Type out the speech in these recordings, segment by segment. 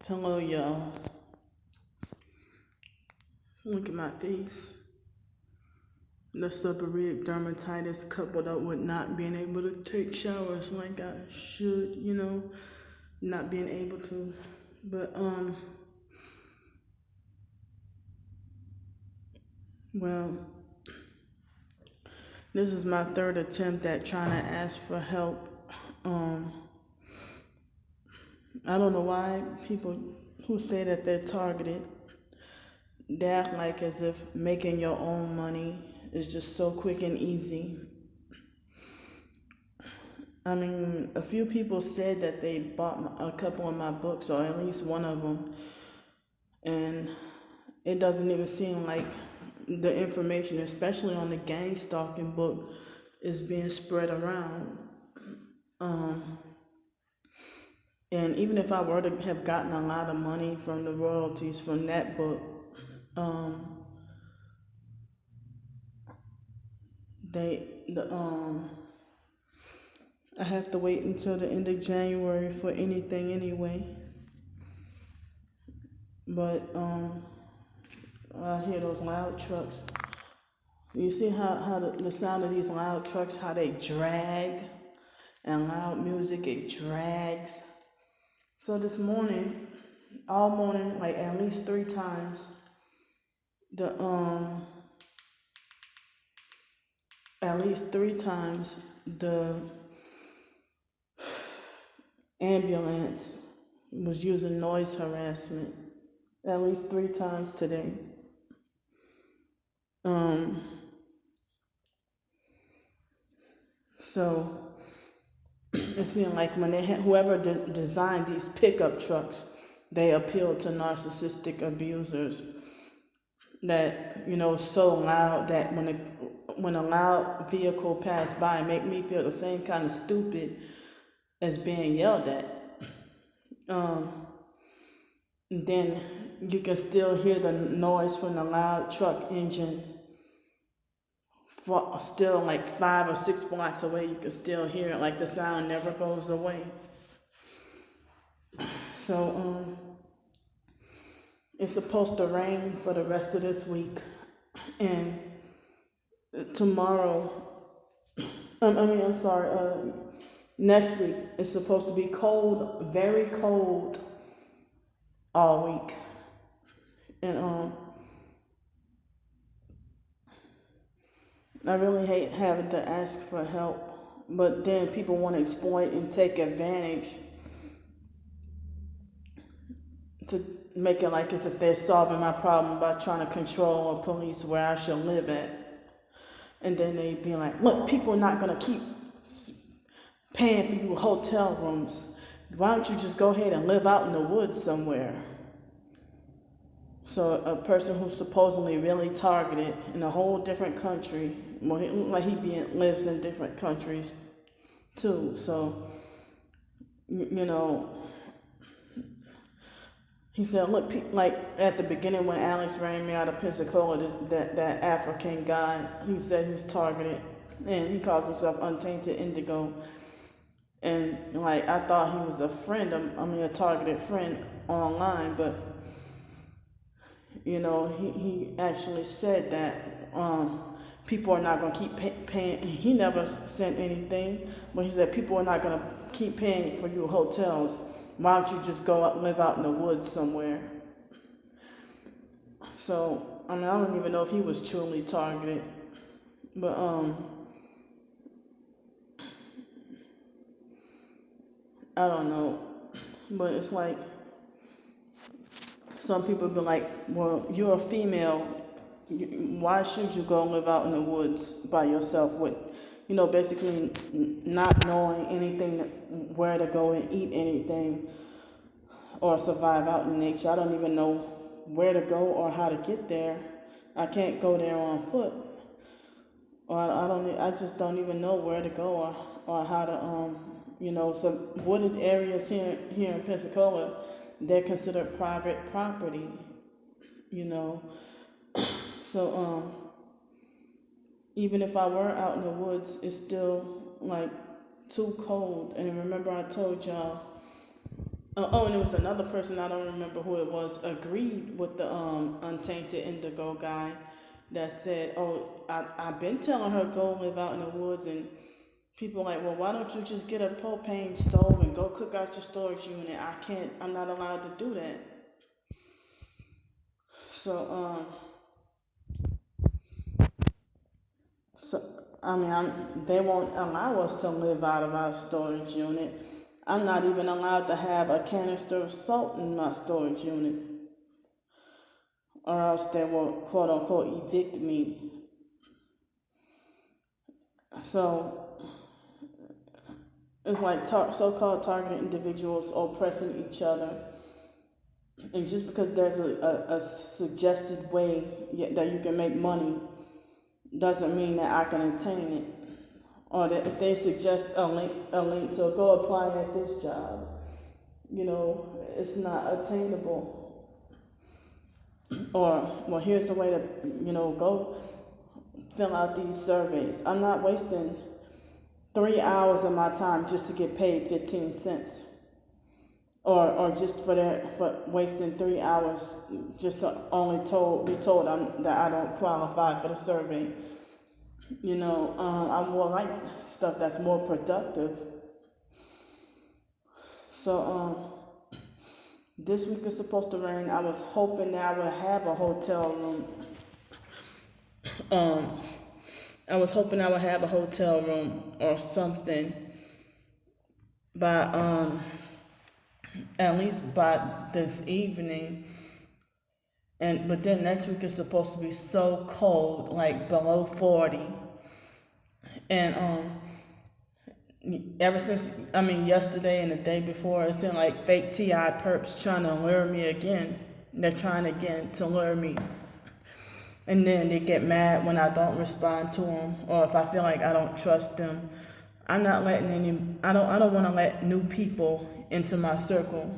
Hello, y'all. Look at my face. The seborrheic dermatitis coupled up with not being able to take showers like I should, not being able to. But, well, this is my third attempt at trying to ask for help. I don't know why people who say that they're targeted, they act like as if making your own money is just so quick and easy. I mean, a few people said that they bought a couple of my books, or at least one of them, and it doesn't even seem like the information, especially on the gang stalking book, is being spread around. And even if I were to have gotten a lot of money from the royalties from that book, I have to wait until the end of January for anything anyway. But I hear those loud trucks. You see how the sound of these loud trucks, how they drag, and loud music, it drags. So this morning, all morning, like at least 3 times, the ambulance was using noise harassment. At least 3 times today. So it seemed like when they had whoever designed these pickup trucks, they appealed to narcissistic abusers. That so loud that when a loud vehicle passed by, it make me feel the same kind of stupid as being yelled at. And then you can still hear the noise from the loud truck engine. Still like 5 or 6 blocks away, you can still hear it. Like the sound never goes away. So it's supposed to rain for the rest of this week, and tomorrow. Next week it's supposed to be cold, very cold, all week, and I really hate having to ask for help, but then people want to exploit and take advantage to make it like as if they're solving my problem by trying to control or police where I should live at. And then they be like, look, people are not going to keep paying for you hotel rooms. Why don't you just go ahead and live out in the woods somewhere? So a person who's supposedly really targeted in a whole different country, well, lives in different countries too. So, he said, look, like at the beginning when Alex ran me out of Pensacola, that African guy, he said he's targeted, and he calls himself Untainted Indigo. And like I thought he was a friend, a targeted friend online, but he actually said that people are not going to keep paying. He never sent anything, but he said people are not going to keep paying for your hotels. Why don't you just go out and live out in the woods somewhere? So, I don't even know if he was truly targeted, but I don't know. But it's like, some people be like, well, you're a female. Why should you go live out in the woods by yourself with, basically not knowing anything, where to go and eat anything or survive out in nature? I don't even know where to go or how to get there. I can't go there on foot. Or I just don't even know where to go or how to, some wooded areas here in Pensacola, they're considered private property, So, even if I were out in the woods, it's still like too cold. And remember I told y'all, and there was another person, I don't remember who it was, agreed with the untainted indigo guy that said, "Oh, I've been telling her go live out in the woods," and people like, "Well, why don't you just get a propane stove and go cook out your storage unit?" I'm not allowed to do that. So so I mean, they won't allow us to live out of our storage unit. I'm not even allowed to have a canister of salt in my storage unit, or else they will quote unquote evict me. So it's like so-called targeted individuals oppressing each other, and just because there's a suggested way that you can make money doesn't mean that I can attain it. Or that if they suggest a link to go apply at this job, it's not attainable. Or, well, here's a way to, go fill out these surveys. I'm not wasting 3 hours of my time just to get paid 15 cents. Or just for wasting 3 hours just to only be told that I don't qualify for the survey. I more like stuff that's more productive. So this week is supposed to rain. I was hoping that I would have a hotel room. I was hoping I would have a hotel room or something by at least by this evening. But then next week is supposed to be so cold, like below 40. And ever since, yesterday and the day before, it seemed like fake T.I. perps trying to lure me again. They're trying again to lure me. And then they get mad when I don't respond to them, or if I feel like I don't trust them. I'm not letting I don't want to let new people into my circle.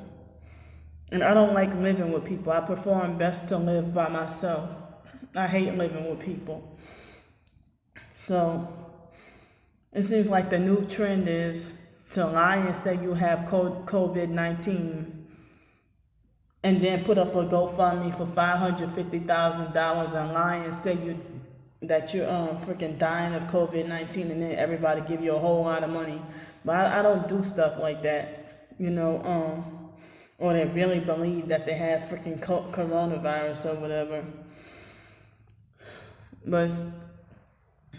And I don't like living with people. I perform best to live by myself. I hate living with people. So it seems like the new trend is to lie and say you have COVID-19 and then put up a GoFundMe for $550,000 and lie and say that you're freaking dying of COVID-19, and then everybody give you a whole lot of money. But I don't do stuff like that, or they really believe that they have freaking coronavirus or whatever. But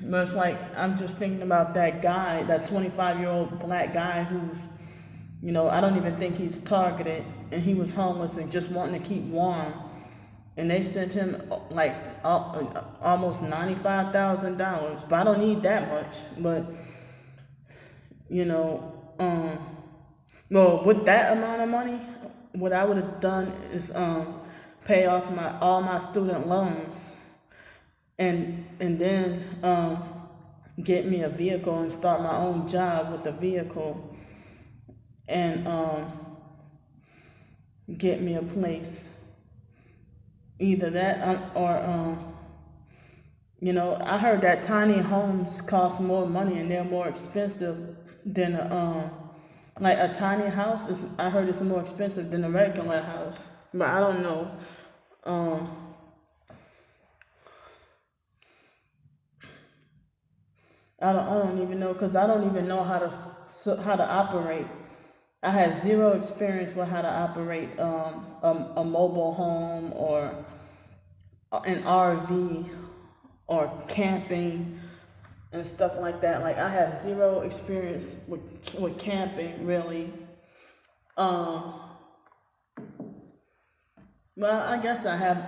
it's like, I'm just thinking about that guy, that 25-year-old black guy who's, I don't even think he's targeted, and he was homeless and just wanting to keep warm. And they sent him like almost $95,000, but I don't need that much. But, well, with that amount of money, what I would have done is pay off all my student loans, and then get me a vehicle and start my own job with the vehicle, and get me a place. Either that or I heard that tiny homes cost more money and they're more expensive than like a tiny house is. I heard it's more expensive than a regular house, but I don't know. I don't even know, because I don't even know how to operate. I have zero experience with how to operate a mobile home or an RV or camping and stuff like that. Like, I have zero experience with camping, really. Well, I guess I have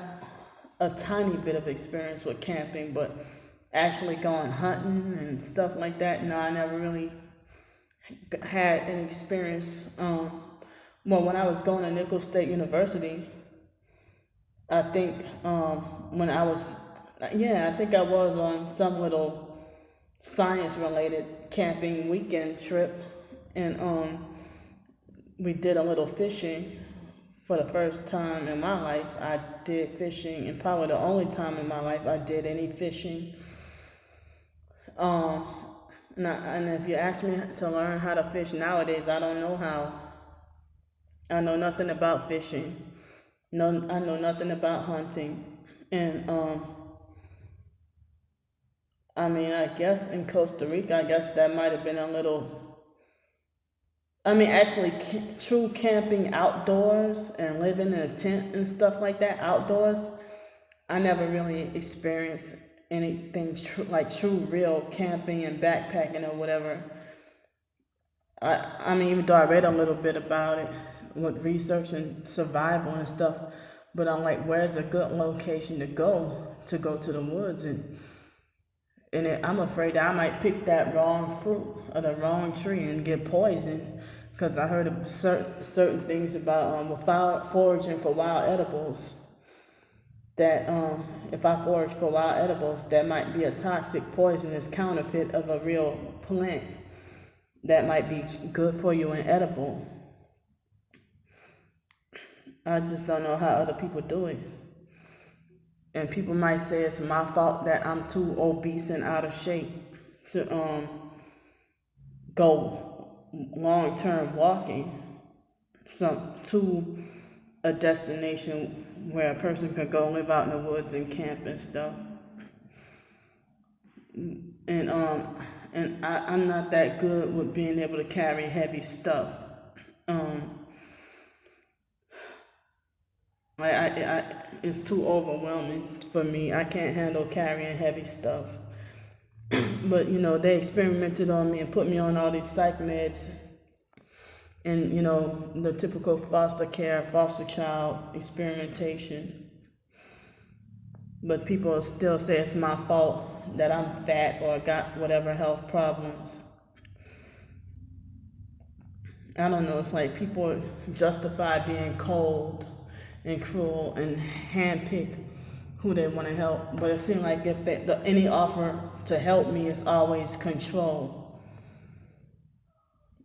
a tiny bit of experience with camping, but actually going hunting and stuff like that, no, I never really had an experience. Well, when I was going to Nicholls State University, I think when I was on some little science-related camping weekend trip, and we did a little fishing. For the first time in my life, I did fishing, and probably the only time in my life I did any fishing. And if you ask me to learn how to fish nowadays, I don't know how. I know nothing about fishing. No, I know nothing about hunting. And I mean, I guess in Costa Rica, I guess that might have been a little. I mean, actually, true camping outdoors and living in a tent and stuff like that outdoors. I never really experienced anything like true real camping and backpacking or whatever. I mean, even though I read a little bit about it with research and survival and stuff, but I'm like, where's a good location to go to the woods and I'm afraid that I might pick that wrong fruit or the wrong tree and get poisoned because I heard of certain things about foraging for wild edibles. That if I forage for wild edibles, that might be a toxic, poisonous counterfeit of a real plant that might be good for you and edible. I just don't know how other people do it. And people might say it's my fault that I'm too obese and out of shape to go long-term walking to a destination where a person could go live out in the woods and camp and stuff. And I'm not that good with being able to carry heavy stuff. It's too overwhelming for me. I can't handle carrying heavy stuff. But they experimented on me and put me on all these psych meds, and the typical foster child experimentation. But people still say it's my fault that I'm fat or got whatever health problems. I don't know. It's like people justify being cold and cruel and handpick who they want to help. But it seems like if any offer to help me is always control.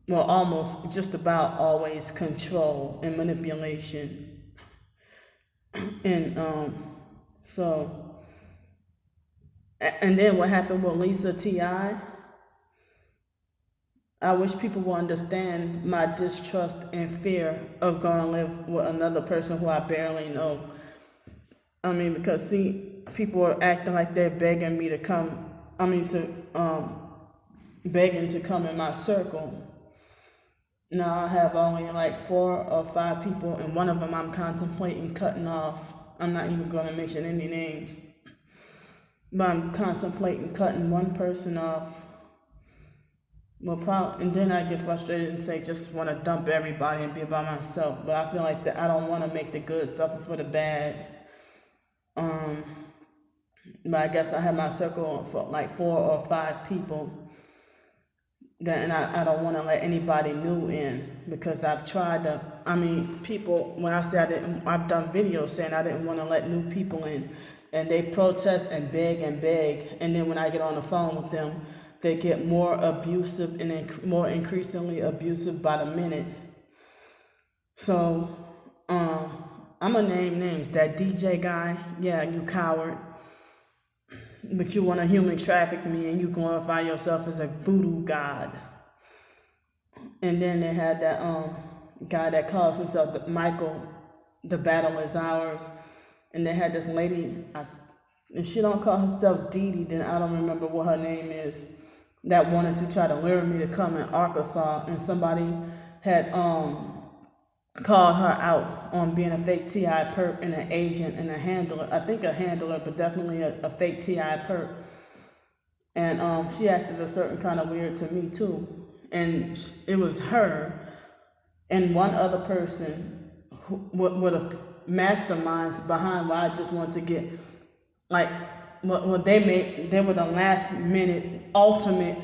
Well, almost just about always control and manipulation. And and then what happened with Lisa T.I.? I wish people will understand my distrust and fear of going to live with another person who I barely know. I mean, because people are acting like they're begging me to come. Begging to come in my circle. Now I have only like 4 or 5 people, and one of them I'm contemplating cutting off. I'm not even going to mention any names, but I'm contemplating cutting one person off. Well, and then I get frustrated and say, just want to dump everybody and be by myself. But I feel like that I don't want to make the good suffer for the bad. But I guess I have my circle for like 4 or 5 people. And I don't want to let anybody new in because I've tried to. I mean, people, when I say I've done videos saying I didn't want to let new people in, and they protest and beg, and then when I get on the phone with them, they get more abusive and more increasingly abusive by the minute. So, I'm going to name names. That DJ guy, yeah, you coward. But you want to human traffic me and you glorify yourself as a voodoo god. And then they had that guy that calls himself Michael, the battle is ours. And they had this lady, if she don't call herself Dee Dee, then I don't remember what her name is, that wanted to try to lure me to come in Arkansas, and somebody had called her out on being a fake T.I. perp and an agent and a handler. I think a handler, but definitely a fake T.I. perp. And she acted a certain kind of weird to me too. And it was her and one other person with a masterminds behind why I just wanted to get, like, what they were the last minute ultimate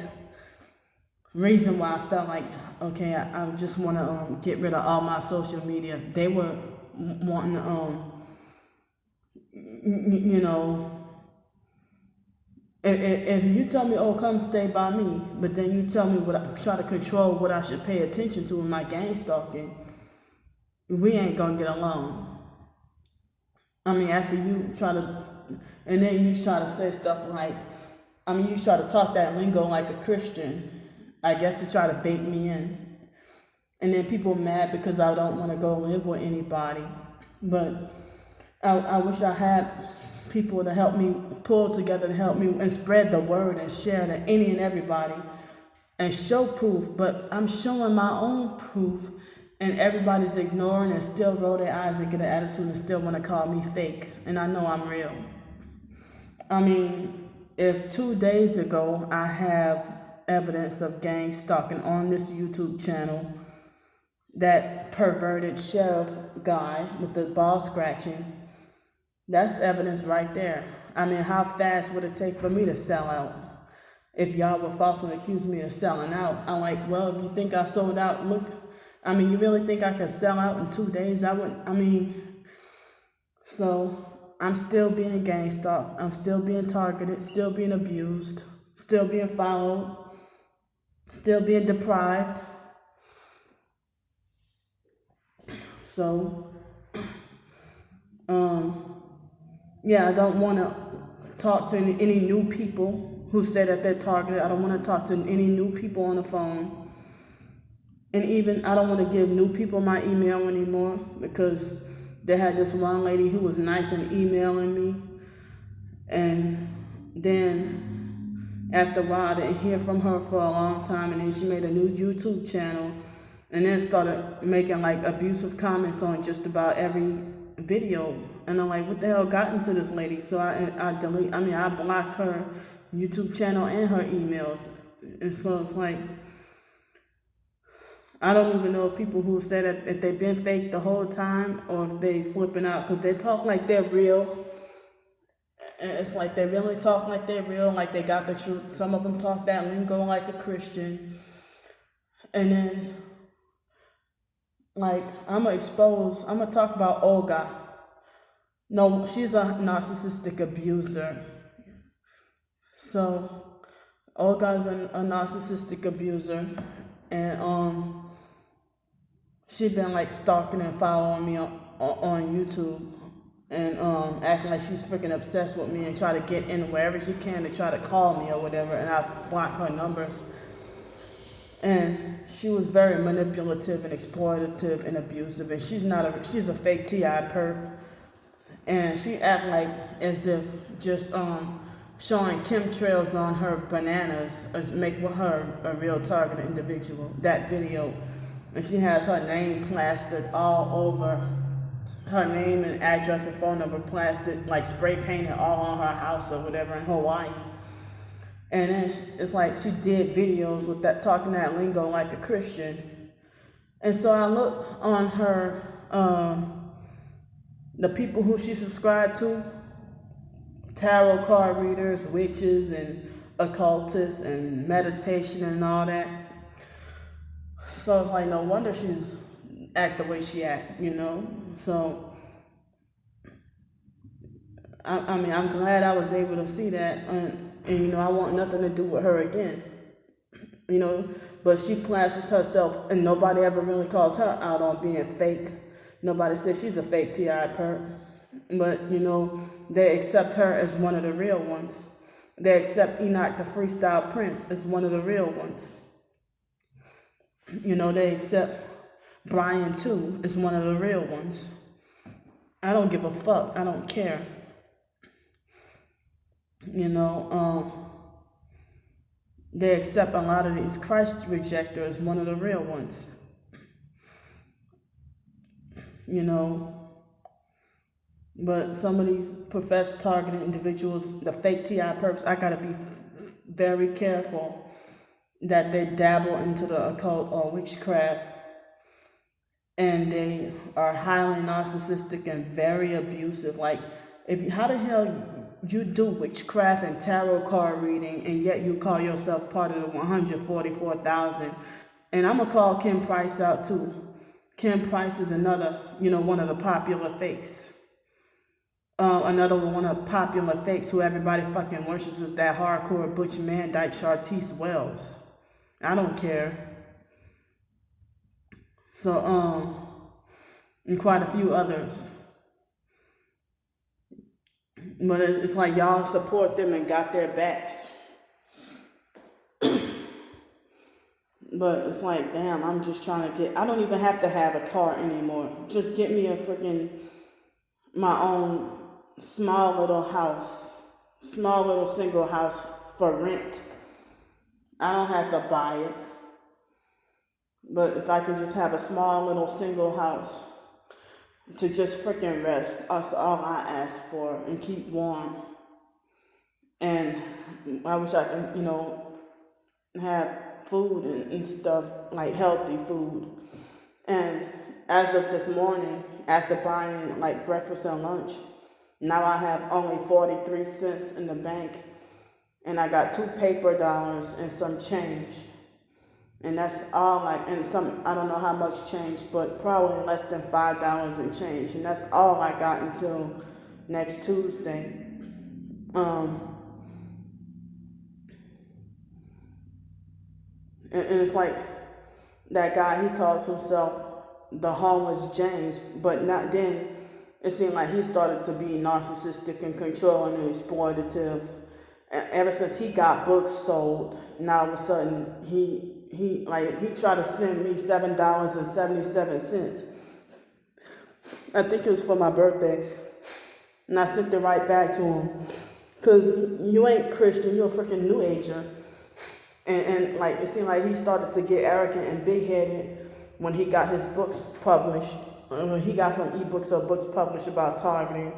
reason why I felt like, okay, I just want to get rid of all my social media. They were wanting to, if you tell me, oh, come stay by me, but then you tell me try to control what I should pay attention to in my gang stalking, we ain't gonna get along. I mean, after you try to, and then you try to say stuff like, you try to talk that lingo like a Christian, I guess to try to bait me in. And then people mad because I don't want to go live with anybody. But I wish I had people to help me pull together to help me and spread the word and share to any and everybody and show proof. But I'm showing my own proof, and everybody's ignoring and still roll their eyes and get an attitude and still want to call me fake. And I know I'm real. I mean, if 2 days ago I have evidence of gang stalking on this YouTube channel, that perverted sheriff guy with the ball scratching, that's evidence right there. I mean, how fast would it take for me to sell out? If y'all would falsely accuse me of selling out, I'm like, well, if you think I sold out, look, I mean, you really think I could sell out in 2 days? I wouldn't, I mean, so I'm still being gang stalked. I'm still being targeted, still being abused, still being followed, still being deprived. So, yeah, I don't want to talk to any new people who say that they're targeted. I don't want to talk to any new people on the phone. And even I don't want to give new people my email anymore, because they had this one lady who was nice in emailing me. And then after a while, I didn't hear from her for a long time. And then she made a new YouTube channel and then started making like abusive comments on just about every video. And I'm like, what the hell got into this lady? So I blocked her YouTube channel and her emails. And so it's like, I don't even know if people who say that if they've been fake the whole time or if they flipping out, because they talk like they're real. And it's like they really talk like they're real, like they got the truth. Some of them talk that lingo like a Christian. And then, like, I'm going to talk about Olga. No, she's a narcissistic abuser. So, Olga's a narcissistic abuser. And, she been like stalking and following me on YouTube and acting like she's freaking obsessed with me and try to get in wherever she can to try to call me or whatever, and I block her numbers. And she was very manipulative and exploitative and abusive, and she's a fake TI perp. And she act like as if just showing chemtrails on her bananas make her a real targeted individual. That video. And she has her name plastered all over, her name and address and phone number plastered, like spray painted all on her house or whatever in Hawaii. And then it's like she did videos with that, talking that lingo like a Christian. And so I look on her, the people who she subscribed to, tarot card readers, witches and occultists and meditation and all that. So it's like, no wonder she's act the way she act, you know? So, I mean, I'm glad I was able to see that. And, you know, I want nothing to do with her again. You know, but she classes herself, and nobody ever really calls her out on being fake. Nobody says she's a fake TI perp. But, you know, they accept her as one of the real ones. They accept Enoch the Freestyle Prince as one of the real ones. You know, they accept Brian too as one of the real ones. I don't give a fuck. I don't care. You know, they accept a lot of these Christ rejectors as one of the real ones. You know, but some of these professed targeted individuals, the fake TI perps, I gotta be very careful that they dabble into the occult or witchcraft, and they are highly narcissistic and very abusive. Like, how the hell you do witchcraft and tarot card reading, and yet you call yourself part of the 144,000? And I'm gonna call Kim Price out too. Kim Price is another, you know, one of the popular fakes. Another one of the popular fakes who everybody fucking worships is that hardcore butch man, Dyke Chartice Wells. I don't care. So, and quite a few others. But it's like y'all support them and got their backs. But it's like, damn, I'm just trying to I don't even have to have a car anymore. Just get me a freaking, my own small little single house for rent. I don't have to buy it. But if I can just have a small little single house to just freaking rest, that's all I ask for, and keep warm. And I wish I can, have food and stuff, like healthy food. And as of this morning, after buying like breakfast and lunch, now I have only 43 cents in the bank, and I got two paper dollars and some change. And that's all and I don't know how much change, but probably less than $5 in change. And that's all I got until next Tuesday. And it's like that guy, he calls himself the homeless James, but not then. It seemed like he started to be narcissistic and controlling and exploitative. Ever since he got books sold, now all of a sudden he tried to send me $7.77. I think it was for my birthday, and I sent it right back to him. Cause you ain't Christian, you're a freaking New Ager. And like it seemed like he started to get arrogant and big headed when he got his books published. When he got some ebooks or books published about targeting.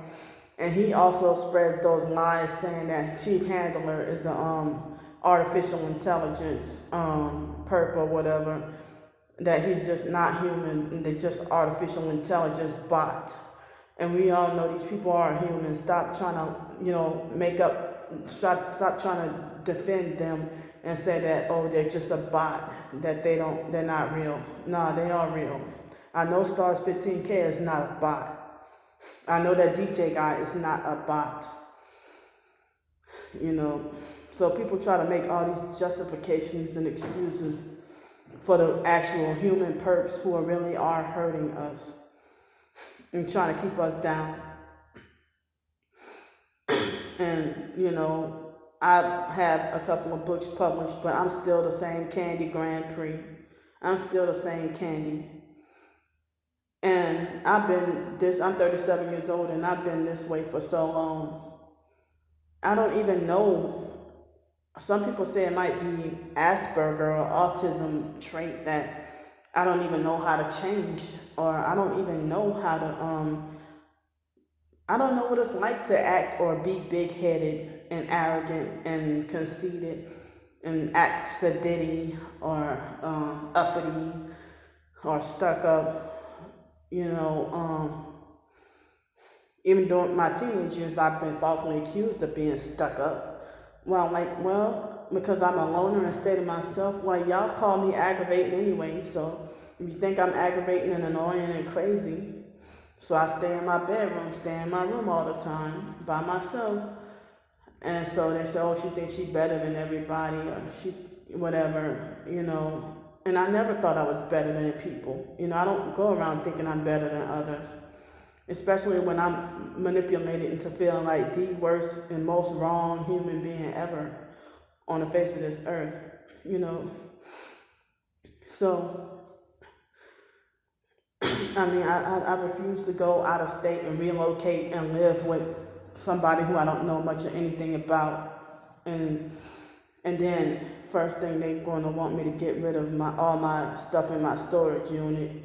And he also spreads those lies saying that Chief Handler is a artificial intelligence perp or whatever, that he's just not human and they're just artificial intelligence bot. And we all know these people are human. Stop trying to, stop trying to defend them and say that, oh, they're just a bot, that they're not real. No, they are real. I know Stars 15K is not a bot. I know that DJ guy is not a bot. So people try to make all these justifications and excuses for the actual human perps who really are hurting us and trying to keep us down. And, I have a couple of books published, but I'm still the same Candy Grand Prix. I'm still the same Candy. And I'm 37 years old, and I've been this way for so long. I don't even know. Some people say it might be Asperger or autism trait that I don't even know how to change, or I don't even know how to, I don't know what it's like to act or be big-headed and arrogant and conceited and act sedity or uppity or stuck up. Even during my teenage years, I've been falsely accused of being stuck up. Because I'm a loner and stay to myself, y'all call me aggravating anyway. So if you think I'm aggravating and annoying and crazy, so I stay in my bedroom, stay in my room all the time by myself. And so they say, oh, she thinks she's better than everybody, or she, whatever, And I never thought I was better than people. I don't go around thinking I'm better than others. Especially when I'm manipulated into feeling like the worst and most wrong human being ever on the face of this earth, So, I refuse to go out of state and relocate and live with somebody who I don't know much or anything about. And then first thing they're going to want me to get rid of all my stuff in my storage unit.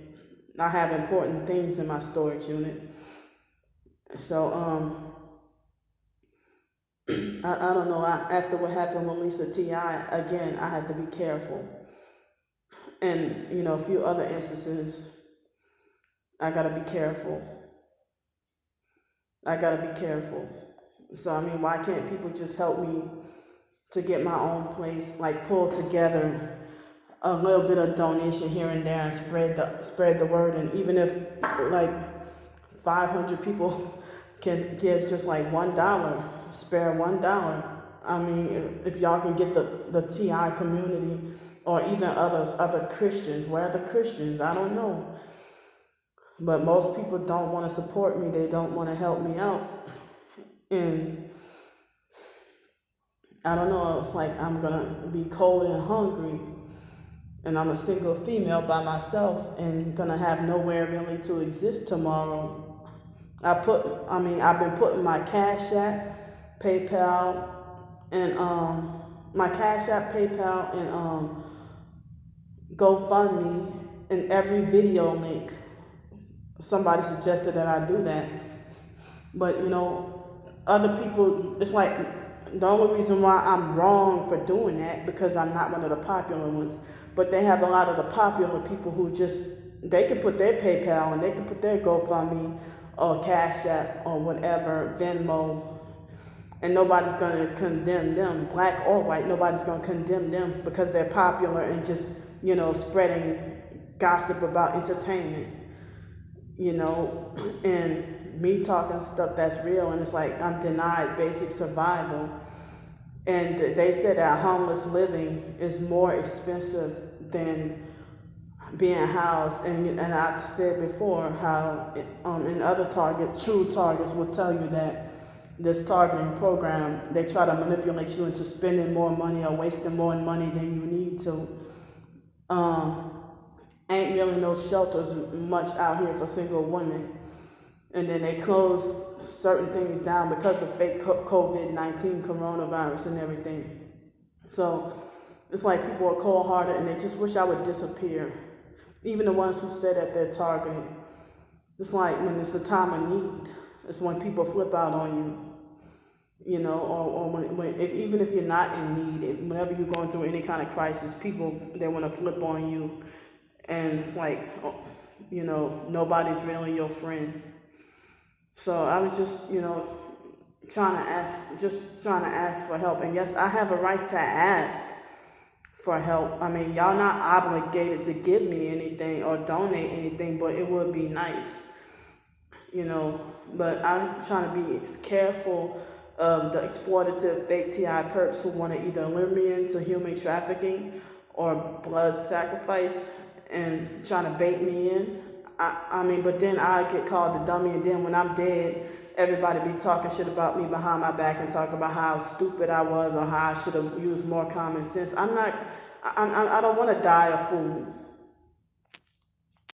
I have important things in my storage unit. So, I don't know. After what happened with Lisa T.I., again, I had to be careful. And, a few other instances, I got to be careful. So, why can't people just help me to get my own place, like pull together a little bit of donation here and there and spread the word? And even if like 500 people can give just like $1, spare $1. If y'all can get the TI community or even other Christians, where are the Christians? I don't know. But most people don't want to support me. They don't want to help me out. And I don't know, it's like I'm going to be cold and hungry and I'm a single female by myself and gonna have nowhere really to exist tomorrow. I've been putting my Cash App, PayPal, and my Cash App, PayPal, and GoFundMe in every video link. Somebody suggested that I do that, but other people. It's like the only reason why I'm wrong for doing that because I'm not one of the popular ones. But they have a lot of the popular people who they can put their PayPal and they can put their GoFundMe or Cash App or whatever, Venmo, and nobody's going to condemn them, black or white. Nobody's going to condemn them because they're popular and just, spreading gossip about entertainment, and me talking stuff that's real. And it's like I'm denied basic survival. And they said that homeless living is more expensive than being housed. And I said before how in other true targets will tell you that this targeting program, they try to manipulate you into spending more money or wasting more money than you need to. Ain't really no shelters much out here for single women. And then they close certain things down because of fake COVID-19 coronavirus and everything. So it's like people are cold-hearted and they just wish I would disappear. Even the ones who said that they're targeted. It's like when it's a time of need. It's when people flip out on you, or when even if you're not in need, whenever you're going through any kind of crisis, people, they want to flip on you. And it's like, nobody's really your friend. So I was just, trying to ask for help. And yes, I have a right to ask for help. I mean, y'all not obligated to give me anything or donate anything, but it would be nice, But I'm trying to be careful of the exploitative fake TI perps who want to either lure me into human trafficking or blood sacrifice and trying to bait me in. But then I get called a dummy, and then when I'm dead, everybody be talking shit about me behind my back and talking about how stupid I was or how I should have used more common sense. I don't want to die a fool.